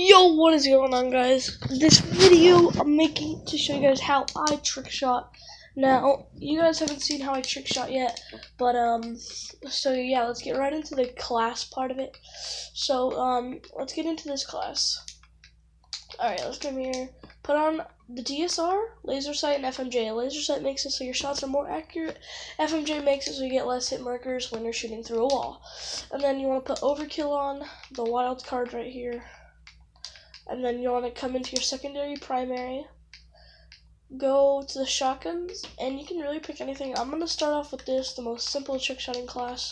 Yo, what is going on, guys? This video I'm making to show you guys how I trick shot. Now, you guys haven't seen how I trick shot yet, but so yeah, let's get right into the class part of it. So let's get into this class. Alright, let's come here. Put on the DSR, laser sight, and FMJ. Laser sight makes it so your shots are more accurate. FMJ makes it so you get less hit markers when you're shooting through a wall. And then you want to put overkill on, the wild card right here. And then you want to come into your secondary, primary, go to the shotguns, and you can really pick anything. I'm going to start off with this, the most simple trick shotting class.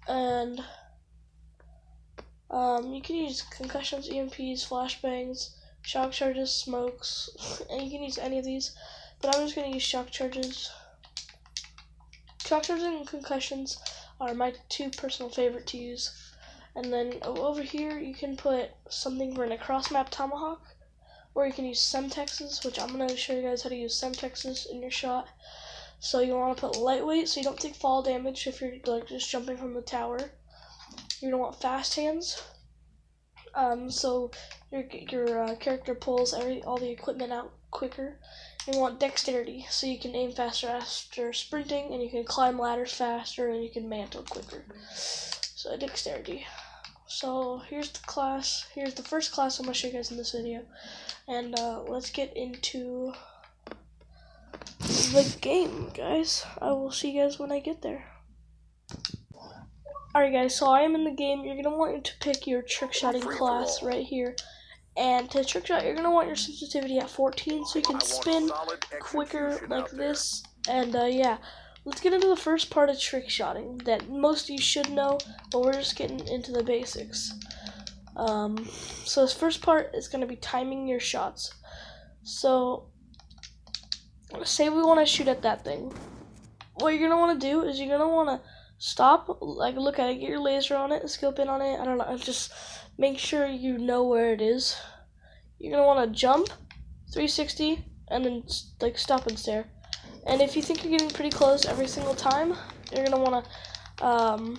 And you can use concussions, EMPs, flashbangs, shock charges, smokes, and you can use any of these. But I'm just going to use shock charges. Shock charges and concussions are my two personal favorite to use. And then over here, you can put something for a cross-map tomahawk, or you can use semtexes, which I'm going to show you guys how to use semtexes in your shot. So you want to put lightweight, so you don't take fall damage if you're like just jumping from the tower. You're going to want fast hands, so your character pulls all the equipment out quicker. You want dexterity, so you can aim faster after sprinting, and you can climb ladders faster, and you can mantle quicker. So dexterity. So here's the class. Here's the first class I'm going to show you guys in this video. And let's get into the game, guys. I will see you guys when I get there. Alright guys, so I am in the game. You're going to want to pick your trick shotting class right here. And to trick shot, you're going to want your sensitivity at 14 so you can spin quicker like this. And yeah. Let's get into the first part of trick shotting that most of you should know, but we're just getting into the basics. So this first part is going to be timing your shots. So, say we want to shoot at that thing. What you're going to want to do is you're going to want to stop, like look at it, get your laser on it, scope in on it, I don't know, just make sure you know where it is. You're going to want to jump, 360, and then like stop and stare. And if you think you're getting pretty close every single time, you're going to want to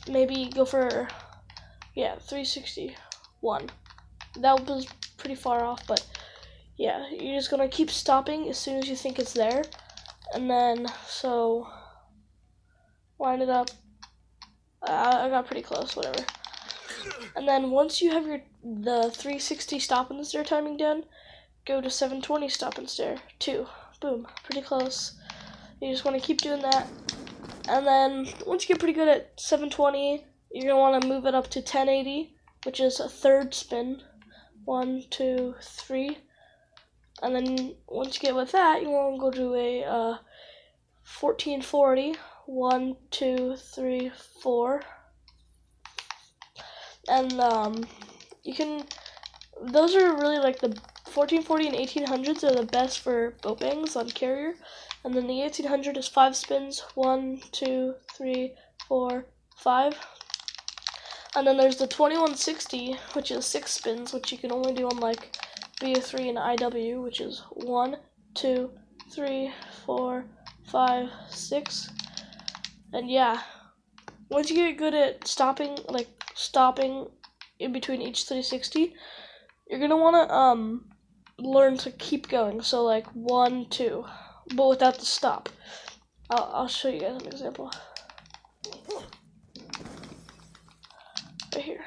maybe go for, 361. That was pretty far off, but yeah, you're just going to keep stopping as soon as you think it's there. And then, so, line it up. I got pretty close, whatever. And then once you have the 360 stop and stare timing done, go to 720 stop and stare, 2. Boom, pretty close. You just want to keep doing that. And then once you get pretty good at 720, you're going to want to move it up to 1080, which is a third spin. 1, 2, 3. And then once you get with that, you want to go to a 1440. 1, 2, 3, 4. And you can, those are really like the 1440 and 1800s are the best for boat bangs on carrier, and then the 1800 is 5 spins, 1, 2, 3, 4, 5. And then there's the 2160, which is 6 spins, which you can only do on like BO3 and IW, which is 1, 2, 3, 4, 5, 6. And yeah, once you get good at stopping in between each 360, you're gonna wanna learn to keep going. So like 1, 2, but without the stop. I'll show you guys an example. Right here.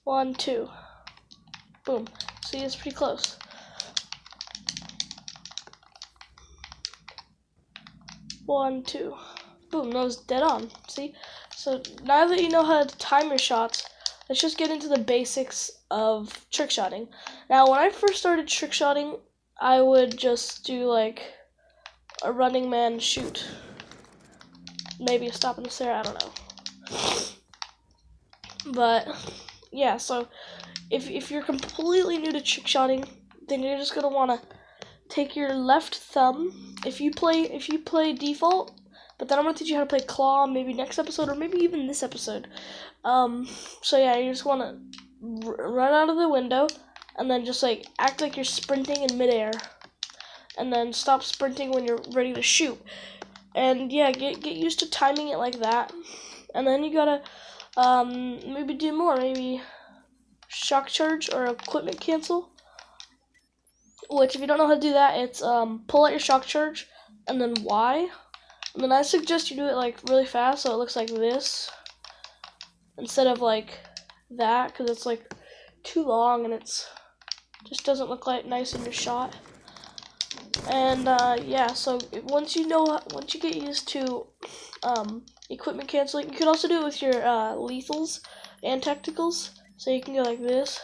1, 2. Boom. See, it's pretty close. 1, 2. Boom, that was dead on. See? So now that you know how to time your shots, let's just get into the basics of trick shotting. Now, when I first started trick shotting, I would just do like a running man shoot. Maybe a stop and stare, I don't know. But yeah, so if you're completely new to trick shotting, then you're just gonna wanna take your left thumb. If you play default, but then I'm gonna teach you how to play claw, maybe next episode or maybe even this episode. So yeah, you just wanna run out of the window and then just like act like you're sprinting in midair, and then stop sprinting when you're ready to shoot. And yeah, get used to timing it like that. And then you gotta Maybe do more. Maybe shock charge or equipment cancel. Which, if you don't know how to do that, it's pull out your shock charge and then Y. And then I suggest you do it like really fast so it looks like this instead of like that, because it's like too long and it's just doesn't look like nice in your shot. And yeah, so once you get used to equipment canceling, you can also do it with your lethals and tacticals. So you can go like this.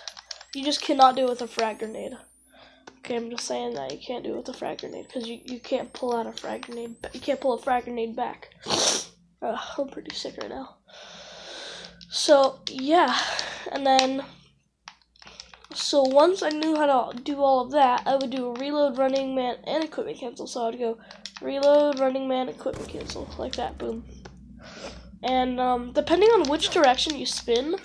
You just cannot do it with a frag grenade. Okay, I'm just saying that you can't do it with a frag grenade because you can't pull out a frag grenade. You can't pull a frag grenade back. I'm pretty sick right now. So yeah, and then once I knew how to do all of that, I would do reload, running man, and equipment cancel. So I would go reload, running man, equipment cancel, like that, boom. And depending on which direction you spin,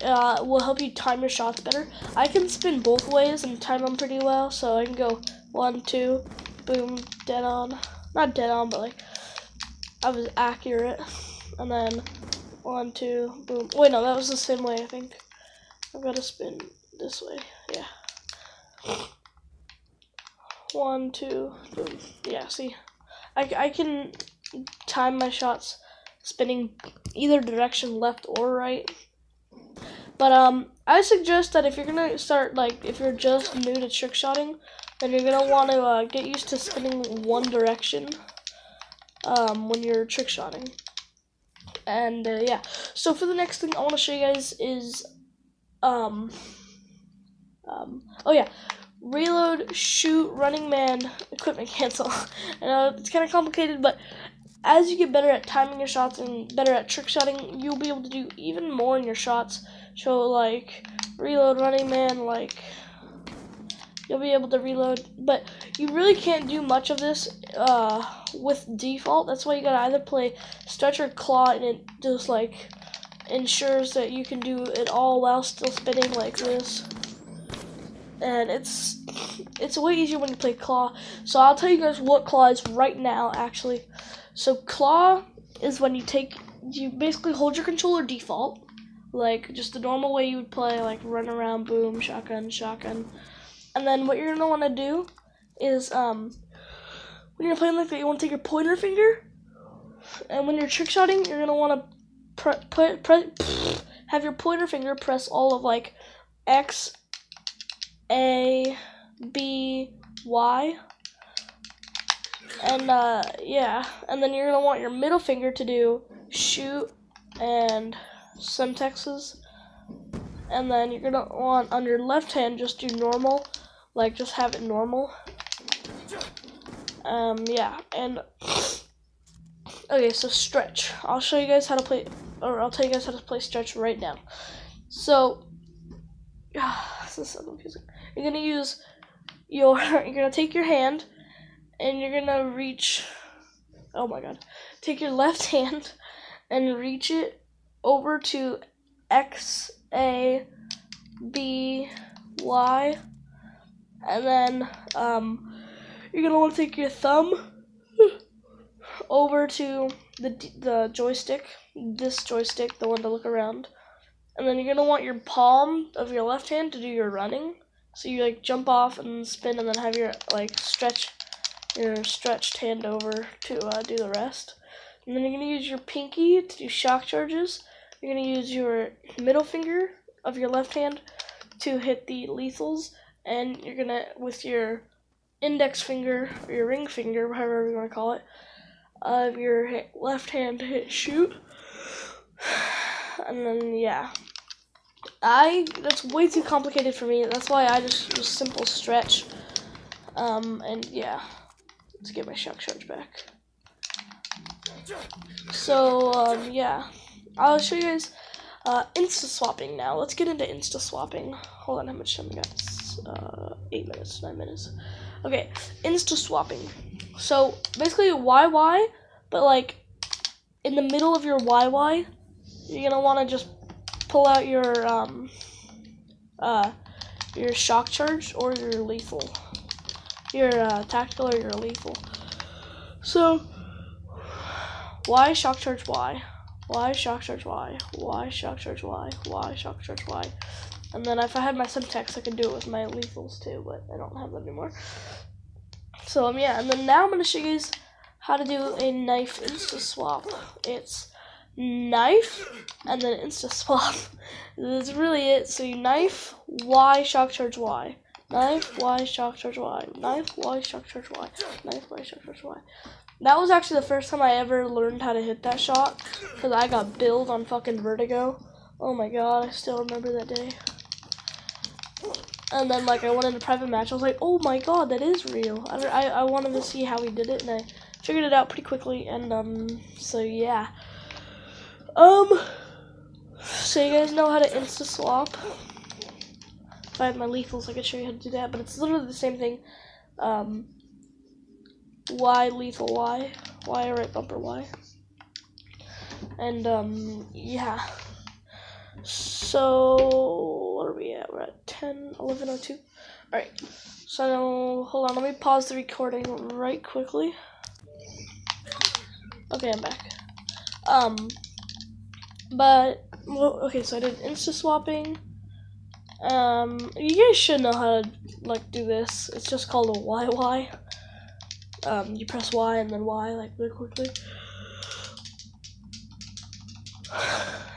will help you time your shots better. I can spin both ways and time them pretty well, so I can go 1, 2, boom, dead on. Not dead on, but like I was accurate. And then 1, 2, boom. Wait, no, that was the same way, I think. I've got to spin this way, yeah. 1, 2, boom. Yeah, see, I can time my shots spinning either direction, left or right. But I suggest that if you're gonna start, like, if you're just new to trick shotting, then you're gonna want to get used to spinning one direction when you're trick shotting. And yeah, so for the next thing I want to show you guys is oh yeah, reload, shoot, running man, equipment cancel. I know it's kind of complicated, but as you get better at timing your shots and better at trick shotting, you'll be able to do even more in your shots. So like reload, running man, like you'll be able to reload, but you really can't do much of this with default. That's why you gotta either play stretch or claw, and it just like ensures that you can do it all while still spinning like this. And it's way easier when you play claw. So I'll tell you guys what claw is right now, actually. So claw is when you basically hold your controller default, like just the normal way you would play, like run around, boom, shotgun, shotgun. And then what you're gonna want to do is when you're playing like that, you want to take your pointer finger, and when you're trick shotting, you're gonna want to have your pointer finger press all of like X, A, B, Y, and yeah, and then you're gonna want your middle finger to do shoot and semtexes, and then you're gonna want on your left hand just do normal, like just have it normal. Yeah, and okay, so stretch. I'll show you guys how to play, or I'll tell you guys how to play stretch right now. So this is so confusing. You're gonna use you're gonna take your hand and you're gonna reach, oh my god, take your left hand and reach it over to X, A, B, Y, and then you're gonna want to take your thumb over to the joystick, this joystick, the one to look around, and then you're gonna want your palm of your left hand to do your running. So you like jump off and spin, and then have your like stretched hand over to do the rest. And then you're gonna use your pinky to do shock charges. You're gonna use your middle finger of your left hand to hit the lethals, and you're gonna, with your index finger or your ring finger, however you want to call it, of your left hand to hit shoot. And then yeah, that's way too complicated for me. That's why I just use simple stretch. And yeah, let's get my shock charge back. So yeah, I'll show you guys insta swapping now. Let's get into insta swapping. Hold on, how much time we got? 8 minutes, 9 minutes. Okay, insta swapping. So basically YY, but like in the middle of your YY, you're gonna want to just pull out your shock charge or your lethal, your tactical or your lethal. So Y, shock charge Y, Y, shock charge, Y, Y, shock charge, Y, Y, shock charge, Y. And then if I had my syntax, I could do it with my lethals too, but I don't have that anymore. So yeah, and then now I'm gonna show you guys how to do a knife insta swap. It's knife and then insta swap. That's really it. So you knife, Y, shock charge, Y. Knife, Y, shock charge, Y. Knife, Y, shock charge, Y. Knife, Y, shock charge, Y. That was actually the first time I ever learned how to hit that shot, because I got billed on fucking Vertigo. Oh my god, I still remember that day. And then like I went into private match, I was like, oh my god, that is real. I wanted to see how he did it, and I figured it out pretty quickly, and so yeah. So you guys know how to insta swap. If I had my lethals, I could show you how to do that, but it's literally the same thing. Y, lethal, Y, Y, right bumper, Y. And, yeah. So, what are we at? We're at 11:02. Alright, so hold on, let me pause the recording right quickly. Okay, I'm back. Okay, so I did insta swapping. You guys should know how to, like, do this. It's just called a YY. You press Y and then Y, like, really quickly.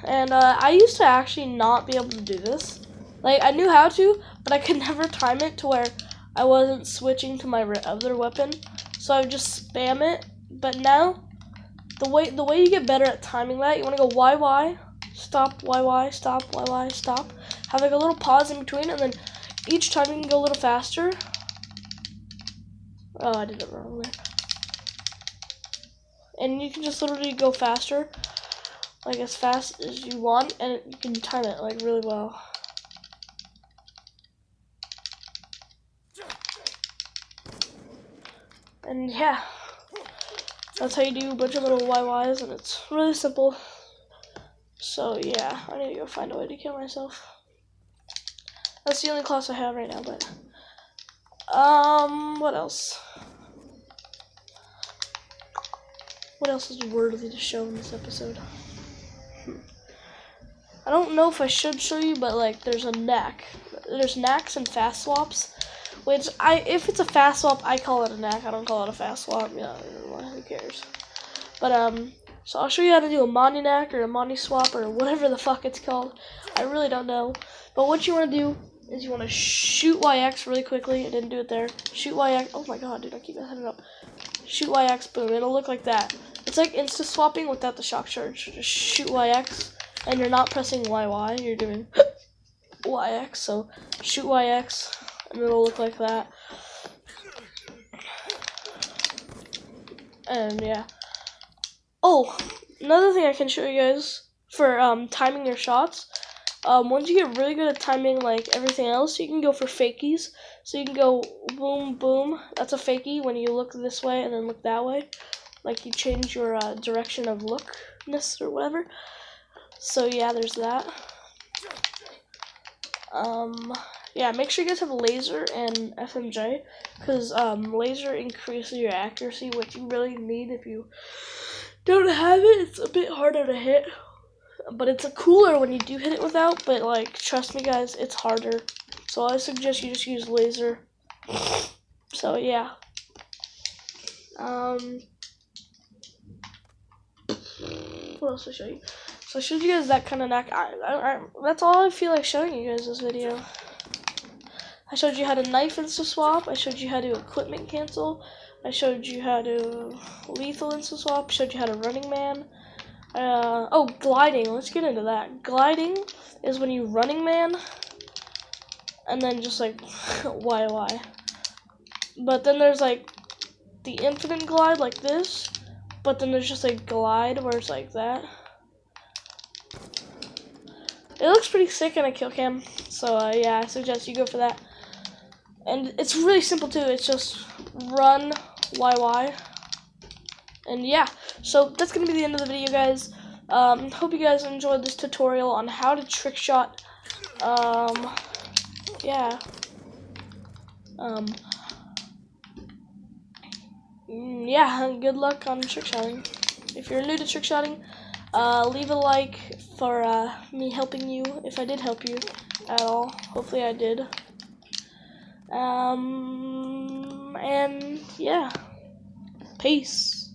And, I used to actually not be able to do this. Like, I knew how to, but I could never time it to where I wasn't switching to my other weapon. So I would just spam it. But now, the way you get better at timing that, you want to go YY, stop, YY, stop, YY, stop. Have like a little pause in between, and then each time you can go a little faster. Oh, I did it wrong there. And you can just literally go faster, like as fast as you want, and you can time it like really well. And yeah, that's how you do a bunch of little YYs, and it's really simple. So yeah, I need to go find a way to kill myself. That's the only class I have right now, but what else? What else is worthy to show in this episode? I don't know if I should show you, but like there's a knack. There's knacks and fast swaps, which if it's a fast swap, I call it a knack. I don't call it a fast swap. Yeah, who cares? But so I'll show you how to do a Monty knack or a Monty swap or whatever the fuck it's called. I really don't know. But what you want to do is you want to shoot YX really quickly. I didn't do it there. Shoot YX. Oh my god, dude, I keep messing it up. Shoot YX, boom. It'll look like that. It's like insta swapping without the shock charge. Just shoot YX, and you're not pressing YY. You're doing YX. So shoot YX, and it'll look like that. And yeah. Oh, another thing I can show you guys for timing your shots. Once you get really good at timing like everything else, you can go for fakies. So you can go boom, boom. That's a fakie when you look this way and then look that way. Like you change your direction of lookness or whatever. So yeah, there's that. Yeah, make sure you guys have laser and FMJ, because laser increases your accuracy, which you really need. If you don't have it, it's a bit harder to hit. But it's cooler when you do hit it without, but like, trust me guys, it's harder. So I suggest you just use laser. So yeah. What else to show you? So I showed you guys that kind of knack. That's all I feel like showing you guys this video. I showed you how to knife insta swap. I showed you how to equipment cancel. I showed you how to lethal insta swap. Showed you how to running man. Oh, gliding. Let's get into that. Gliding is when you running man, and then just like YY. But then there's like the infinite glide like this, but then there's just a glide where it's like that. It looks pretty sick in a kill cam, so yeah, I suggest you go for that. And it's really simple too. It's just run YY. And yeah, so that's gonna be the end of the video, guys. Hope you guys enjoyed this tutorial on how to trick shot. Yeah. Yeah, good luck on trick shotting. If you're new to trick shotting, Leave a like for me helping you, if I did help you at all. Hopefully I did. And yeah, peace.